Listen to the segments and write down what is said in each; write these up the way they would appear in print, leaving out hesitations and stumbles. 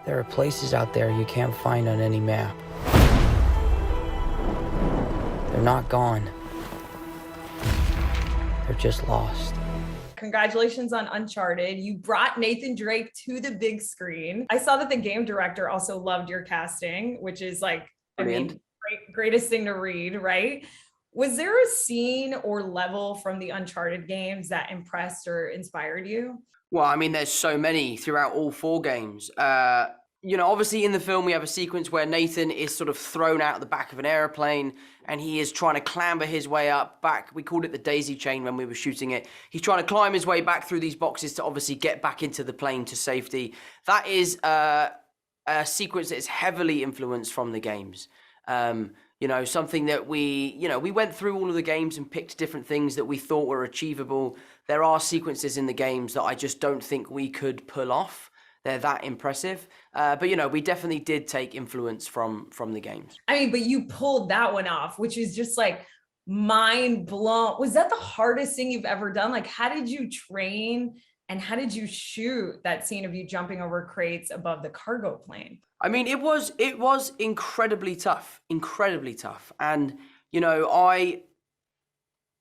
There are places out there you can't find on any map. They're not gone. They're just lost. Congratulations on Uncharted. You brought Nathan Drake to the big screen. I saw that the game director also loved your casting, which is like, Brilliant. I mean, greatest thing to read, right? Was there a scene or level from the Uncharted games that impressed or inspired you? Well, I mean, there's so many throughout all 4 games. Obviously in the film, we have a sequence where Nathan is sort of thrown out the back of an airplane and he is trying to clamber his way up back. We called it the daisy chain when we were shooting it. He's trying to climb his way back through these boxes to obviously get back into the plane to safety. That is a sequence that is heavily influenced from the games. Something that we went through all of the games and picked different things that we thought were achievable. There are sequences in the games that I just don't think we could pull off. They're that impressive. But we definitely did take influence from the games. I mean, but you pulled that one off, which is just like mind blown. Was that the hardest thing you've ever done? Like, how did you train and how did you shoot that scene of you jumping over crates above the cargo plane? I mean, it was incredibly tough. And, I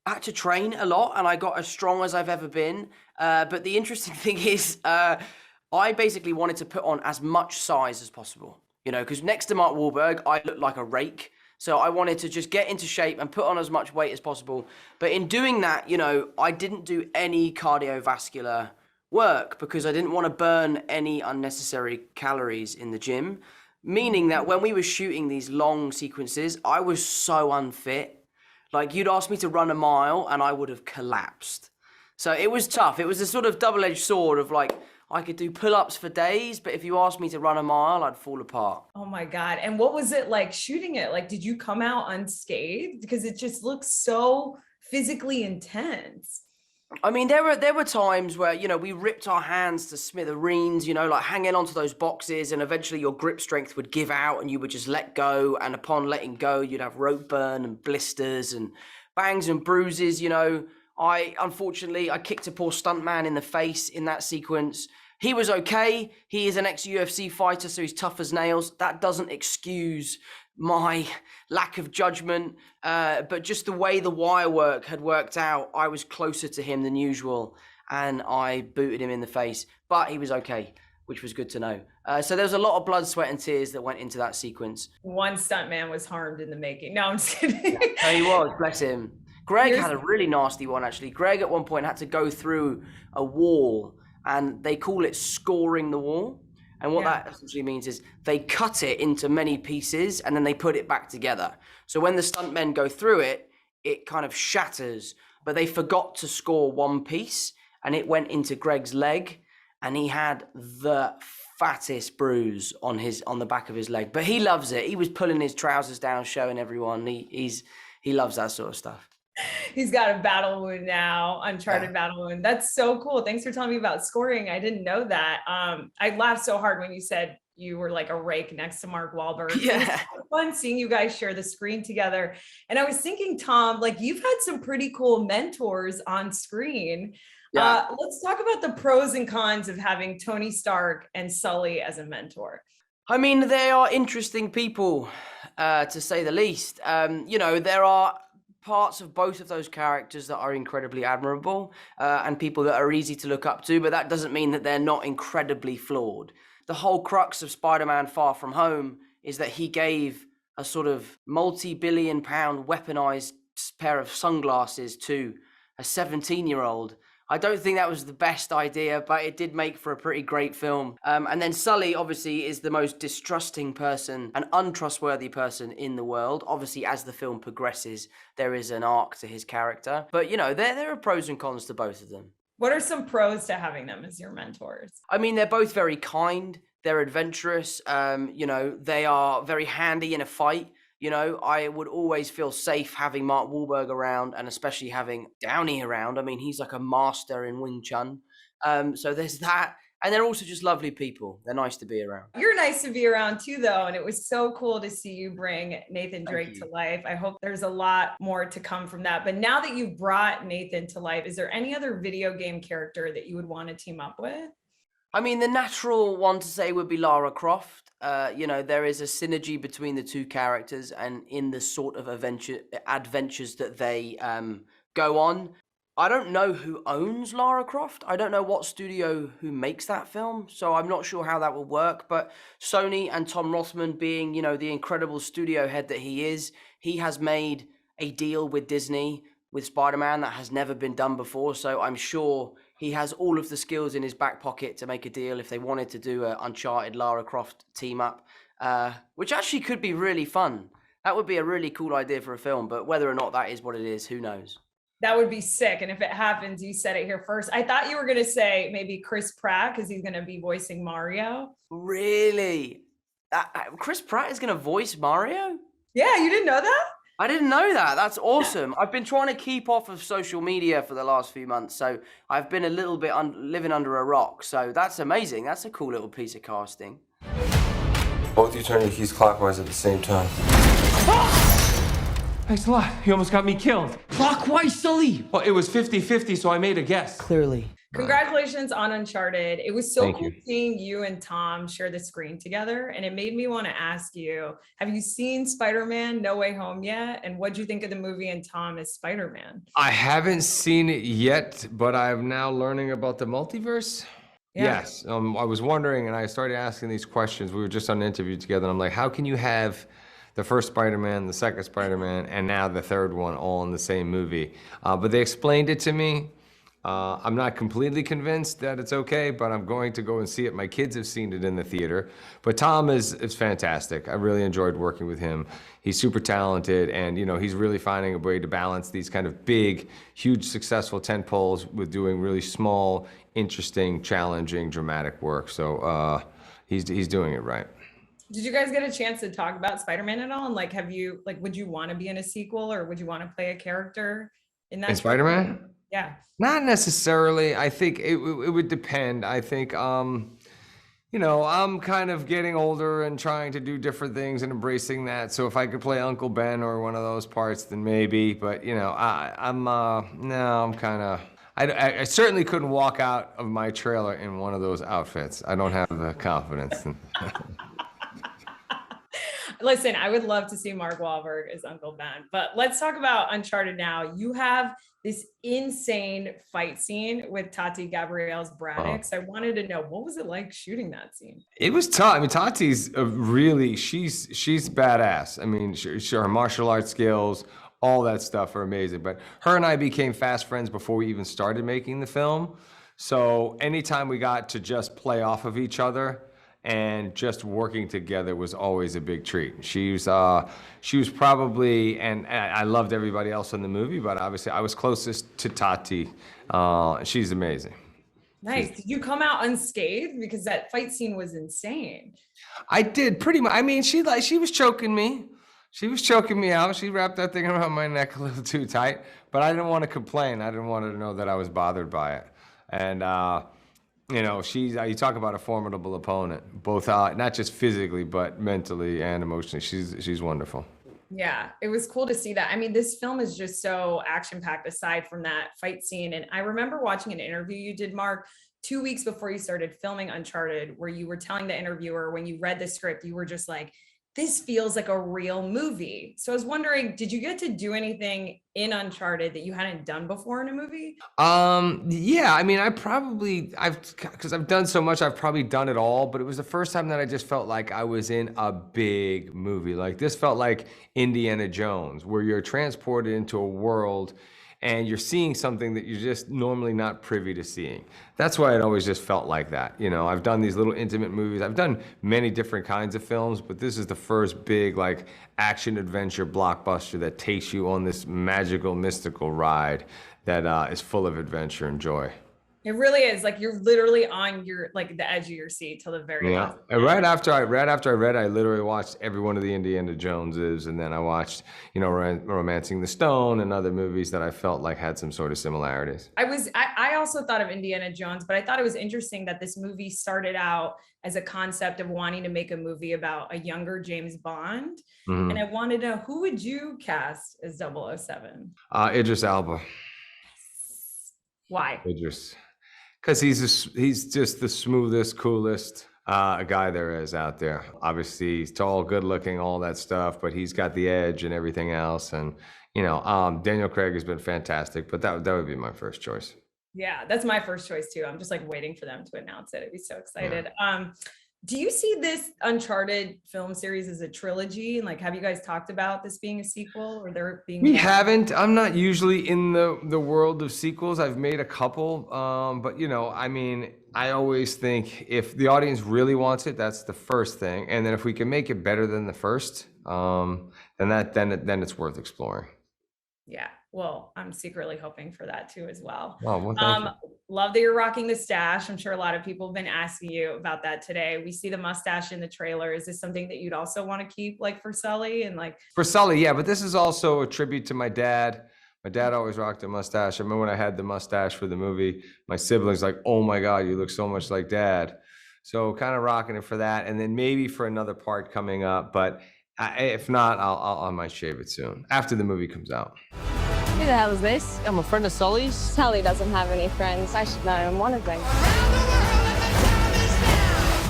had to train a lot and I got as strong as I've ever been. But the interesting thing is, I basically wanted to put on as much size as possible, because next to Mark Wahlberg, I looked like a rake. So I wanted to just get into shape and put on as much weight as possible. But in doing that, I didn't do any cardiovascular work because I didn't want to burn any unnecessary calories in the gym. Meaning that when we were shooting these long sequences, I was so unfit. Like, you'd ask me to run a mile and I would have collapsed. So it was tough. It was a sort of double-edged sword of like, I could do pull-ups for days, but if you asked me to run a mile, I'd fall apart. Oh my God. And what was it like shooting it? Like, did you come out unscathed? Because it just looks so physically intense. I mean, there were times where, we ripped our hands to smithereens, like hanging onto those boxes, and eventually your grip strength would give out and you would just let go. And upon letting go, you'd have rope burn and blisters and bangs and bruises, Unfortunately, I kicked a poor stuntman in the face in that sequence. He was okay. He is an ex-UFC fighter, so he's tough as nails. That doesn't excuse my lack of judgment, but just the way the wire work had worked out, I was closer to him than usual, and I booted him in the face. But he was okay, which was good to know. So there was a lot of blood, sweat, and tears that went into that sequence. One stuntman was harmed in the making. No, I'm just kidding. Yeah, he was, bless him. Greg had a really nasty one, actually. Greg at one point had to go through a wall, and they call it scoring the wall. And what that essentially means is they cut it into many pieces, and then they put it back together. So when the stuntmen go through it, it kind of shatters. But they forgot to score one piece, and it went into Greg's leg, and he had the fattest bruise on the back of his leg. But he loves it. He was pulling his trousers down, showing everyone. He loves that sort of stuff. He's got a battle wound now, Uncharted battle wound. That's so cool. Thanks for telling me about scoring. I didn't know that. I laughed so hard when you said you were like a rake next to Mark Wahlberg. Yeah. It was so fun seeing you guys share the screen together. And I was thinking, Tom, like, you've had some pretty cool mentors on screen. Yeah. Let's talk about the pros and cons of having Tony Stark and Sully as a mentor. I mean, they are interesting people, to say the least. There are parts of both of those characters that are incredibly admirable and people that are easy to look up to, but that doesn't mean that they're not incredibly flawed. The whole crux of Spider-Man Far From Home is that he gave a sort of multi-billion-pound weaponized pair of sunglasses to a 17-year-old. I don't think that was the best idea, but it did make for a pretty great film. And then Sully, obviously, is the most distrusting person, an untrustworthy person in the world. Obviously, as the film progresses, there is an arc to his character. But, there are pros and cons to both of them. What are some pros to having them as your mentors? I mean, they're both very kind. They're adventurous. They are very handy in a fight. I would always feel safe having Mark Wahlberg around, and especially having Downey around. I mean, he's like a master in Wing Chun. So there's that. And they're also just lovely people. They're nice to be around. You're nice to be around too, though. And it was so cool to see you bring Nathan Drake to life. I hope there's a lot more to come from that. But now that you've brought Nathan to life, is there any other video game character that you would want to team up with? I mean, the natural one to say would be Lara Croft. There is a synergy between the two characters and in the sort of adventures that they go on. I don't know who owns Lara Croft. I don't know what studio who makes that film, so I'm not sure how that will work. But Sony and Tom Rothman being, the incredible studio head that he is, he has made a deal with Disney with Spider-Man that has never been done before. So I'm sure he has all of the skills in his back pocket to make a deal if they wanted to do an Uncharted Lara Croft team up, which actually could be really fun. That would be a really cool idea for a film, but whether or not that is what it is, who knows? That would be sick. And if it happens, you said it here first. I thought you were going to say maybe Chris Pratt, because he's going to be voicing Mario. Really? Chris Pratt is going to voice Mario? Yeah, you didn't know that? I didn't know that. That's awesome. I've been trying to keep off of social media for the last few months, so I've been a little bit living under a rock. So that's amazing. That's a cool little piece of casting. Both you turn your keys clockwise at the same time. Thanks a lot. You almost got me killed. Clockwise, Sully. Well, it was 50-50, so I made a guess. Clearly. Congratulations on Uncharted. It was so Thank cool you. seeing you and Tom share the screen together. And it made me want to ask you, have you seen Spider-Man No Way Home yet? And what'd you think of the movie and Tom as Spider-Man? I haven't seen it yet, but I'm now learning about the multiverse. Yeah. Yes. I was wondering, and I started asking these questions. We were just on an interview together, and I'm like, how can you have the first Spider-Man, the second Spider-Man, and now the third one all in the same movie? But they explained it to me. I'm not completely convinced that it's okay, but I'm going to go and see it. My kids have seen it in the theater. But Tom is fantastic. I really enjoyed working with him. He's super talented, and he's really finding a way to balance these kind of big, huge, successful tentpoles with doing really small, interesting, challenging, dramatic work. So he's doing it right. Did you guys get a chance to talk about Spider-Man at all? And would you want to be in a sequel, or would you want to play a character in that? In Spider-Man? Yeah. Not necessarily. I think it would depend. I think, I'm kind of getting older and trying to do different things and embracing that. So if I could play Uncle Ben or one of those parts, then maybe. But, I certainly couldn't walk out of my trailer in one of those outfits. I don't have the confidence. Listen, I would love to see Mark Wahlberg as Uncle Ben, but let's talk about Uncharted now. You have this insane fight scene with Tati, Gabrielle's Braddock. So I wanted to know, what was it like shooting that scene? It was tough. I mean, Tati's she's badass. I mean, her martial arts skills, all that stuff are amazing. But her and I became fast friends before we even started making the film. So anytime we got to just play off of each other and just working together was always a big treat. She was probably, and I loved everybody else in the movie, but obviously I was closest to Tati. She's amazing. Nice. Did you come out unscathed? Because that fight scene was insane. I did pretty much. I mean, she was choking me. She was choking me out. She wrapped that thing around my neck a little too tight, but I didn't want to complain. I didn't want her to know that I was bothered by it. And, you talk about a formidable opponent, both not just physically, but mentally and emotionally. She's wonderful. Yeah, it was cool to see that. I mean, this film is just so action-packed aside from that fight scene. And I remember watching an interview you did, Mark, 2 weeks before you started filming Uncharted, where you were telling the interviewer when you read the script, you were just like, this feels like a real movie. So I was wondering, did you get to do anything in Uncharted that you hadn't done before in a movie? Yeah, I mean, because I've done so much, I've probably done it all, but it was the first time that I just felt like I was in a big movie. Like this felt like Indiana Jones, where you're transported into a world and you're seeing something that you're just normally not privy to seeing. That's why it always just felt like that. I've done these little intimate movies. I've done many different kinds of films, but this is the first big action adventure blockbuster that takes you on this magical, mystical ride that is full of adventure and joy. It really is. Like you're literally on the edge of your seat till the very last. And right after I read, I literally watched every one of the Indiana Joneses, and then I watched, Romancing the Stone and other movies that I felt like had some sort of similarities. I also thought of Indiana Jones, but I thought it was interesting that this movie started out as a concept of wanting to make a movie about a younger James Bond. Mm-hmm. And I wanted to know, who would you cast as 007? Idris Elba. Why? Idris. Because he's just the smoothest, coolest guy there is out there. Obviously, he's tall, good looking, all that stuff, but he's got the edge and everything else. And, Daniel Craig has been fantastic, but that would be my first choice. Yeah, that's my first choice too. I'm just like waiting for them to announce it. I'd be so excited. Do you see this Uncharted film series as a trilogy? And like, have you guys talked about this being a sequel or there being? We haven't. I'm not usually in the world of sequels. I've made a couple, but I always think if the audience really wants it, that's the first thing, and then if we can make it better than the first, then it's worth exploring. Yeah. Well, I'm secretly hoping for that too as well. Oh, well, thank you. Love that you're rocking the stash. I'm sure a lot of people have been asking you about that today. We see the mustache in the trailer. Is this something that you'd also want to keep like for Sully and like? For Sully, yeah, but this is also a tribute to my dad. My dad always rocked a mustache. I remember when I had the mustache for the movie, my siblings like, oh my God, you look so much like Dad. So kind of rocking it for that. And then maybe for another part coming up, but if not, I might shave it soon after the movie comes out. Who the hell is this? I'm a friend of Sully's. Sully doesn't have any friends. I should know him. One of them.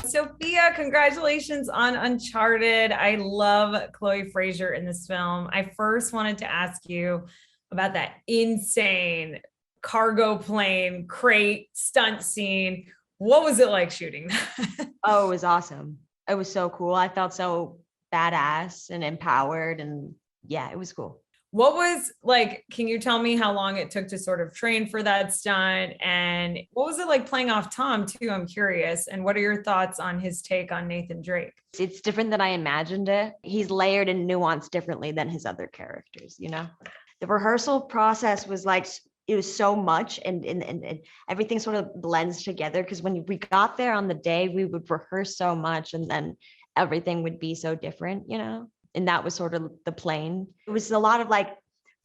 Sophia, congratulations on Uncharted. I love Chloe Frazer in this film. I first wanted to ask you about that insane cargo plane crate stunt scene. What was it like shooting that? Oh, it was awesome. It was so cool. I felt so badass and empowered, and yeah, it was cool. What was like, can you tell me how long it took to sort of train for that stunt? And what was it like playing off Tom too? I'm curious. And what are your thoughts on his take on Nathan Drake? It's different than I imagined it. He's layered and nuanced differently than his other characters, The rehearsal process was like, it was so much and everything sort of blends together, because when we got there on the day, we would rehearse so much and then everything would be so different, and that was sort of the plane. It was a lot of like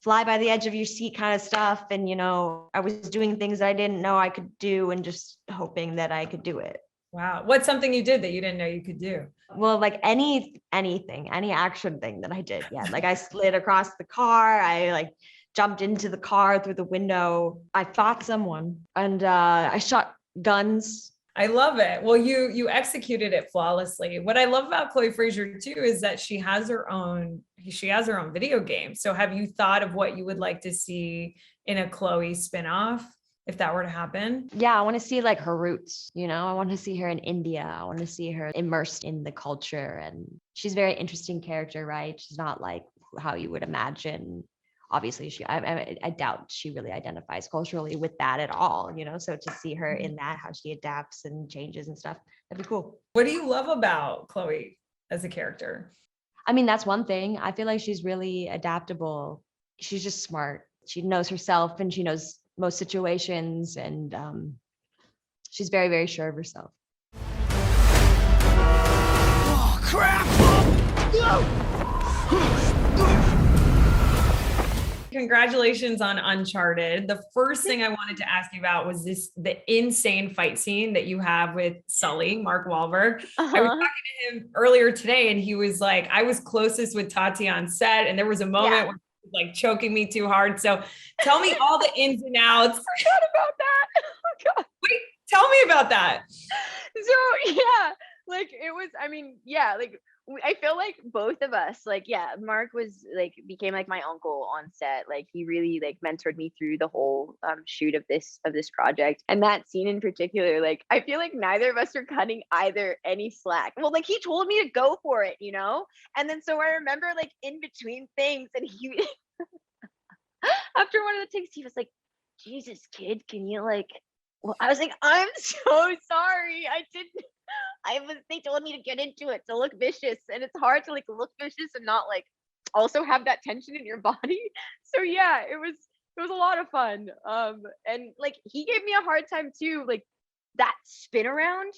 fly by the edge of your seat kind of stuff. And, I was doing things that I didn't know I could do and just hoping that I could do it. Wow. What's something you did that you didn't know you could do? Well, like anything, any action thing that I did. Yeah. Like I slid across the car. I like jumped into the car through the window. I fought someone and I shot guns. I love it. Well, you executed it flawlessly. What I love about Chloe Frazer too is that she has her own video game. So have you thought of what you would like to see in a Chloe spinoff if that were to happen? Yeah, I want to see like her roots, I want to see her in India. I want to see her immersed in the culture, and she's a very interesting character, right? She's not like how you would imagine. Obviously, I doubt she really identifies culturally with that at all, so to see her in that, how she adapts and changes and stuff, that'd be cool. What do you love about Chloe as a character? I mean, that's one thing. I feel like she's really adaptable. She's just smart. She knows herself and she knows most situations, and she's very, very sure of herself. Oh, crap! Congratulations on Uncharted. The first thing I wanted to ask you about was the insane fight scene that you have with Sully, Mark Wahlberg. I was talking to him earlier today and he was like, I was closest with Tati on set, and there was a moment where he was like choking me too hard. So tell me all the ins and outs. I forgot about that. Oh God. Wait, tell me about that. So yeah, like it was, like I feel like both of us, Mark was became like my uncle on set. Like he really mentored me through the whole shoot of this project. And that scene in particular, I feel like neither of us are cutting either any slack. Well, he told me to go for it, And then so I remember in between things, and he after one of the takes, he was like, Jesus, kid, can you well, I was like, I'm so sorry. They told me to get into it, to look vicious, and it's hard to look vicious and not also have that tension in your body. So yeah, it was a lot of fun. And he gave me a hard time too. That spin around,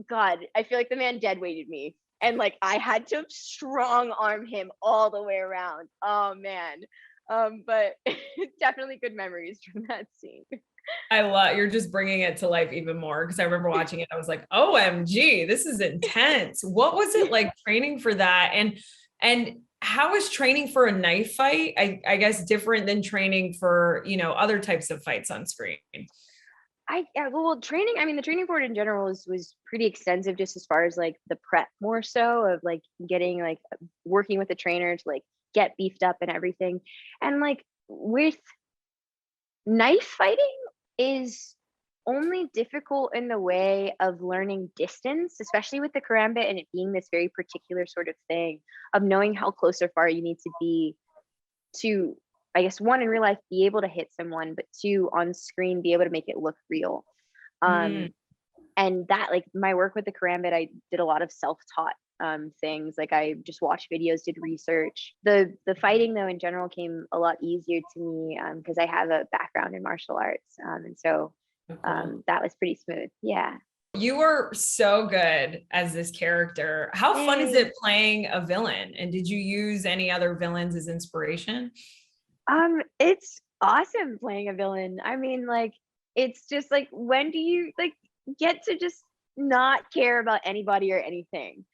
God, I feel like the man dead weighted me, and I had to strong arm him all the way around. Oh man. But definitely good memories from that scene. I love, you're just bringing it to life even more, because I remember watching it. I was like, OMG, this is intense. What was it like training for that? And how is training for a knife fight, I guess, different than training for, other types of fights on screen? Well, training, I mean, the training for it in general was pretty extensive, just as far as like the prep, more so of like getting like working with the trainer to like get beefed up and everything. And like with knife fighting is only difficult in the way of learning distance, especially with the karambit and it being this very particular sort of thing of knowing how close or far you need to be to, I guess, one, in real life, be able to hit someone, but two, on screen, be able to make it look real. And that, like, my work with the karambit, I did a lot of self-taught things. Like, I just watched videos, did research. The fighting, though, in general, came a lot easier to me because I have a background in martial arts, and so that was pretty smooth. Yeah. You were so good as this character. How fun is it playing a villain? And did you use any other villains as inspiration? It's awesome playing a villain. I mean, like, it's just like, when do you like get to just not care about anybody or anything?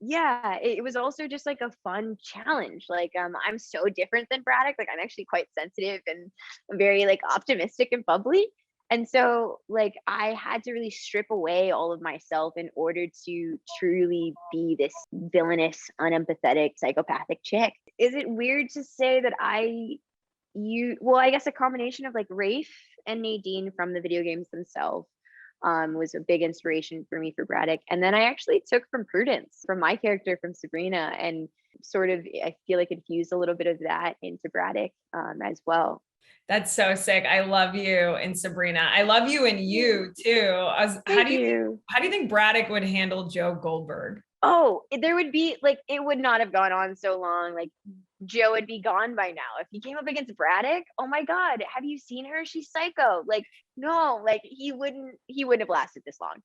Yeah, it was also just like a fun challenge. Like, I'm so different than Braddock. Like, I'm actually quite sensitive and very like optimistic and bubbly. And so like I had to really strip away all of myself in order to truly be this villainous, unempathetic, psychopathic chick. Is it weird to say that well, I guess a combination of like Rafe and Nadine from the video games themselves was a big inspiration for me for Braddock. And then I actually took from Prudence, from my character from Sabrina, and sort of, I feel like infused a little bit of that into Braddock as well. That's so sick. I love you and Sabrina. I love you and you too. How do you think Braddock would handle Joe Goldberg? Oh, there would be like, it would not have gone on so long. Like, Joe would be gone by now. If he came up against Braddock, oh my God, have you seen her? She's psycho. Like, no, like he wouldn't have lasted this long.